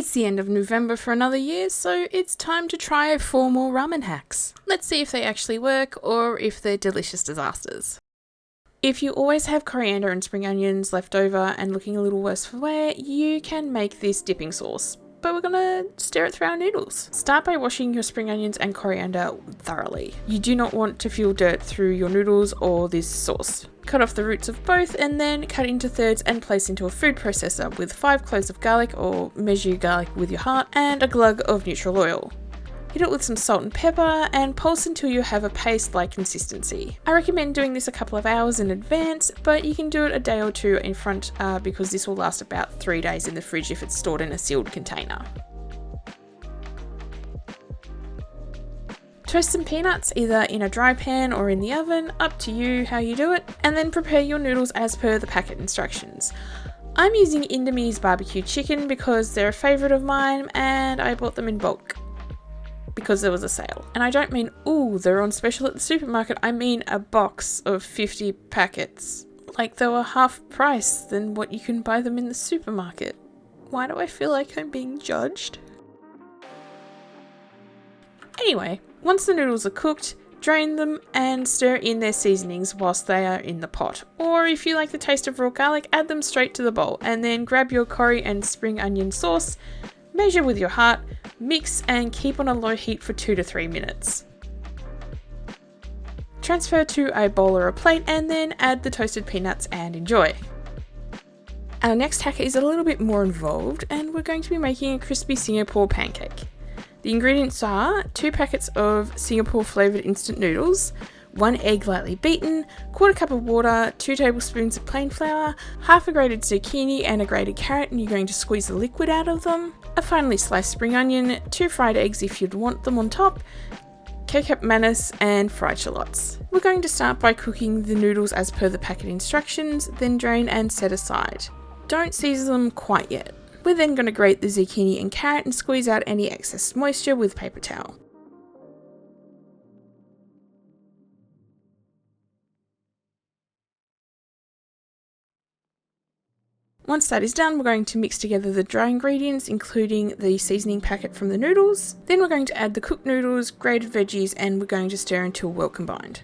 It's the end of November for another year, so it's time to try 4 more ramen hacks. Let's see if they actually work or if they're delicious disasters. If you always have coriander and spring onions left over and looking a little worse for wear, you can make this dipping sauce. But we're gonna stir it through our noodles. Start by washing your spring onions and coriander thoroughly. You do not want to feel dirt through your noodles or this sauce. Cut off the roots of both and then cut into thirds and place into a food processor with 5 cloves of garlic, or measure your garlic with your heart, and a glug of neutral oil. Hit it with some salt and pepper and pulse until you have a paste-like consistency. I recommend doing this a couple of hours in advance, but you can do it a day or two in front because this will last about 3 days in the fridge if it's stored in a sealed container. Toast some peanuts either in a dry pan or in the oven, up to you how you do it, and then prepare your noodles as per the packet instructions. I'm using Indonesian barbecue chicken because they're a favourite of mine and I bought them in bulk because there was a sale. And I don't mean, ooh, they're on special at the supermarket, I mean a box of 50 packets. Like they were half price than what you can buy them in the supermarket. Why do I feel like I'm being judged? Anyway, once the noodles are cooked, drain them and stir in their seasonings whilst they are in the pot. Or if you like the taste of raw garlic, add them straight to the bowl and then grab your cori and spring onion sauce, measure with your heart, mix and keep on a low heat for 2 to 3 minutes. Transfer to a bowl or a plate and then add the toasted peanuts and enjoy. Our next hack is a little bit more involved and we're going to be making a crispy Singapore pancake. The ingredients are 2 packets of Singapore flavoured instant noodles, 1 egg lightly beaten, 1/4 cup of water, 2 tablespoons of plain flour, half a grated zucchini and a grated carrot, and you're going to squeeze the liquid out of them, a finely sliced spring onion, 2 fried eggs if you'd want them on top, ketchup mayonnaise and fried shallots. We're going to start by cooking the noodles as per the packet instructions, then drain and set aside. Don't season them quite yet. We're then going to grate the zucchini and carrot and squeeze out any excess moisture with paper towel. Once that is done, we're going to mix together the dry ingredients, including the seasoning packet from the noodles. Then we're going to add the cooked noodles, grated veggies, and we're going to stir until well combined.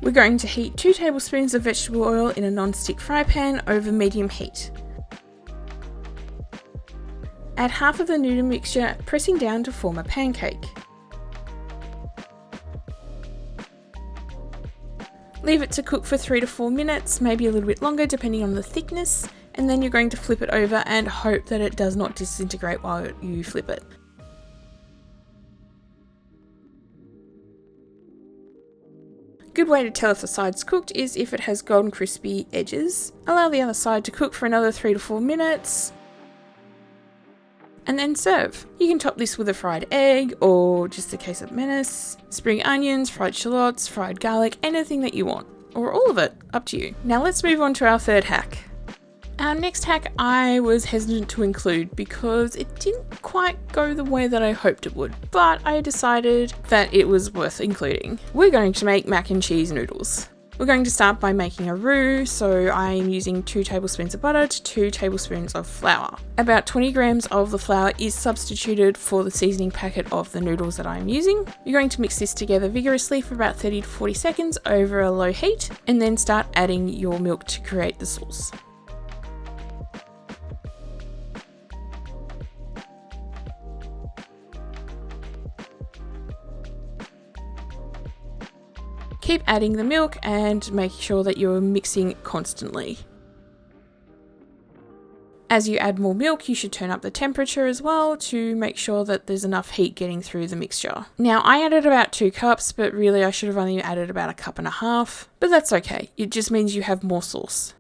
We're going to heat 2 tablespoons of vegetable oil in a non-stick fry pan over medium heat. Add half of the noodle mixture, pressing down to form a pancake. Leave it to cook for 3 to 4 minutes, maybe a little bit longer depending on the thickness, and then you're going to flip it over and hope that it does not disintegrate while you flip it. Good way to tell if the side's cooked is if it has golden crispy edges. Allow the other side to cook for another 3 to 4 minutes and then serve. You can top this with a fried egg or just a queso mayonnaise, spring onions, fried shallots, fried garlic, anything that you want, or all of it, up to you. Now let's move on to our third hack. Our next hack I was hesitant to include because it didn't quite go the way that I hoped it would, but I decided that it was worth including. We're going to make mac and cheese noodles. We're going to start by making a roux, so I'm using 2 tablespoons of butter to 2 tablespoons of flour. About 20 grams of the flour is substituted for the seasoning packet of the noodles that I'm using. You're going to mix this together vigorously for about 30 to 40 seconds over a low heat, and then start adding your milk to create the sauce. Keep adding the milk and make sure that you're mixing constantly. As you add more milk, you should turn up the temperature as well to make sure that there's enough heat getting through the mixture. Now, I added about 2 cups, but really I should have only added about 1.5 cups, but that's okay. It just means you have more sauce.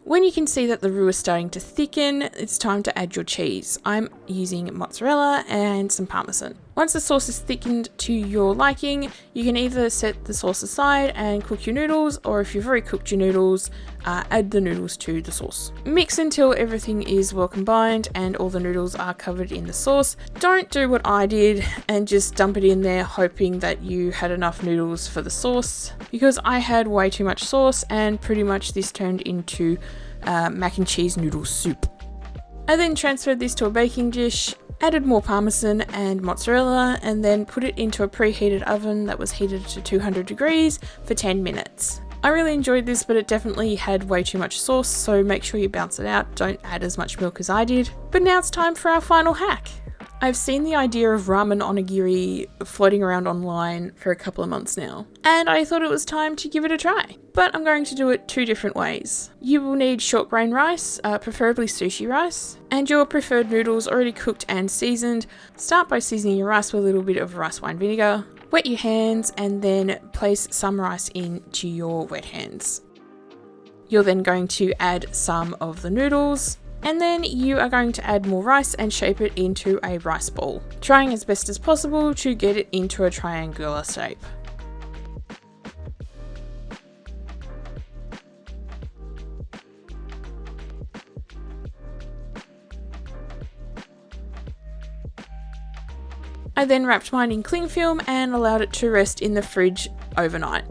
When you can see that the roux is starting to thicken, it's time to add your cheese. I'm using mozzarella and some parmesan. Once the sauce is thickened to your liking, you can either set the sauce aside and cook your noodles, or if you've already cooked your noodles, add the noodles to the sauce. Mix until everything is well combined and all the noodles are covered in the sauce. Don't do what I did and just dump it in there hoping that you had enough noodles for the sauce, because I had way too much sauce and pretty much this turned into mac and cheese noodle soup. I then transferred this to a baking dish, added more parmesan and mozzarella, and then put it into a preheated oven that was heated to 200 degrees for 10 minutes. I really enjoyed this, but it definitely had way too much sauce, so make sure you balance it out. Don't add as much milk as I did. But now it's time for our final hack. I've seen the idea of ramen onigiri floating around online for a couple of months now, and I thought it was time to give it a try. But I'm going to do it 2 different ways. You will need short grain rice, preferably sushi rice, and your preferred noodles already cooked and seasoned. Start by seasoning your rice with a little bit of rice wine vinegar. Wet your hands and then place some rice into your wet hands. You're then going to add some of the noodles, and then you are going to add more rice and shape it into a rice ball, trying as best as possible to get it into a triangular shape. I then wrapped mine in cling film and allowed it to rest in the fridge overnight.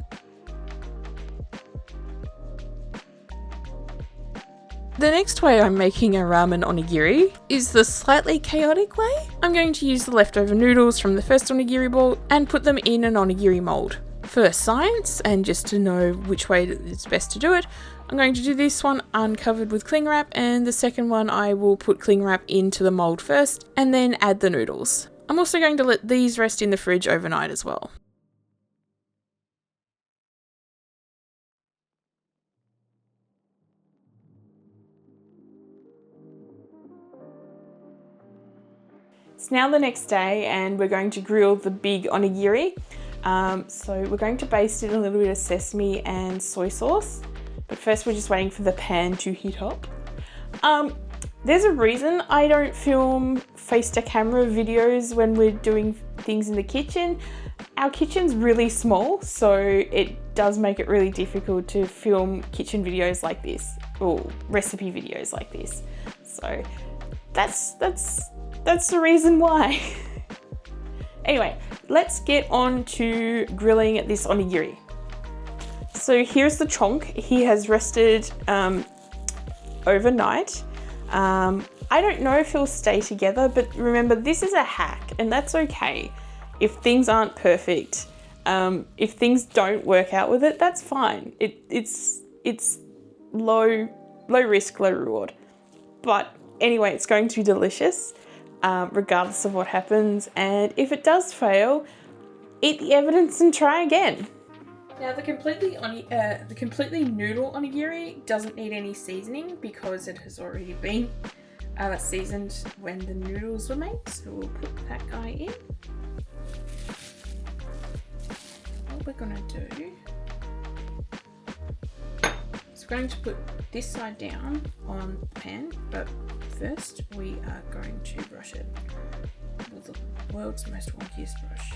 The next way I'm making a ramen onigiri is the slightly chaotic way. I'm going to use the leftover noodles from the first onigiri bowl and put them in an onigiri mold. For science and just to know which way it's best to do it, I'm going to do this one uncovered with cling wrap, and the second one I will put cling wrap into the mold first and then add the noodles. I'm also going to let these rest in the fridge overnight as well. It's now the next day and we're going to grill the big onigiri. So we're going to baste it in a little bit of sesame and soy sauce, but first we're just waiting for the pan to heat up. There's a reason I don't film face to camera videos when we're doing things in the kitchen. Our kitchen's really small, so it does make it really difficult to film kitchen videos like this, or recipe videos like this. So that's the reason why. Anyway, let's get on to grilling this onigiri. So here's the chonk. He has rested overnight. I don't know if he'll stay together, but remember, this is a hack and that's okay. If things aren't perfect, if things don't work out with it, that's fine. It's low risk, low reward. But anyway, it's going to be delicious, regardless of what happens. And if it does fail, eat the evidence and try again. Now the completely noodle onigiri doesn't need any seasoning because it has already been seasoned when the noodles were made. So we'll put that guy in. What we're gonna do is we're going to put this side down on the pan, but first we are going to brush it with the world's most wonkiest brush.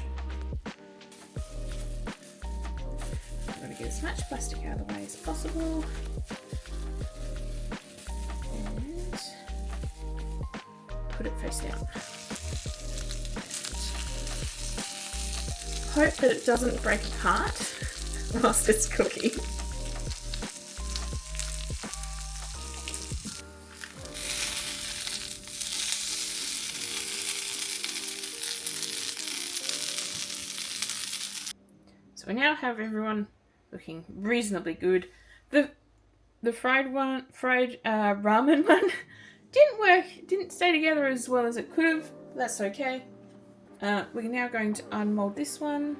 I'm going to get as much plastic out of the way as possible, and put it face down. Hope that it doesn't break apart whilst it's cooking. So we now have everyone looking reasonably good. The fried ramen one didn't work, didn't stay together as well as it could have. That's okay. We're now going to unmold this one,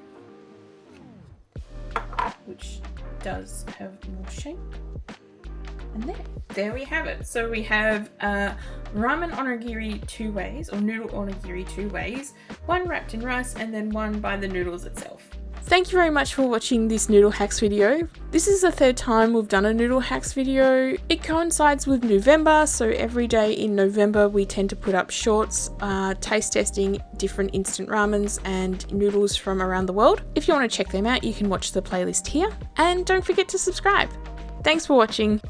which does have more shape. And there we have it. So we have ramen onigiri 2 ways, or noodle onigiri 2 ways. One wrapped in rice and then one by the noodles itself. Thank you very much for watching this noodle hacks video. This is the third time we've done a noodle hacks video. It coincides with November, so every day in November we tend to put up shorts, taste testing different instant ramens and noodles from around the world. If you want to check them out, you can watch the playlist here. And don't forget to subscribe. Thanks for watching.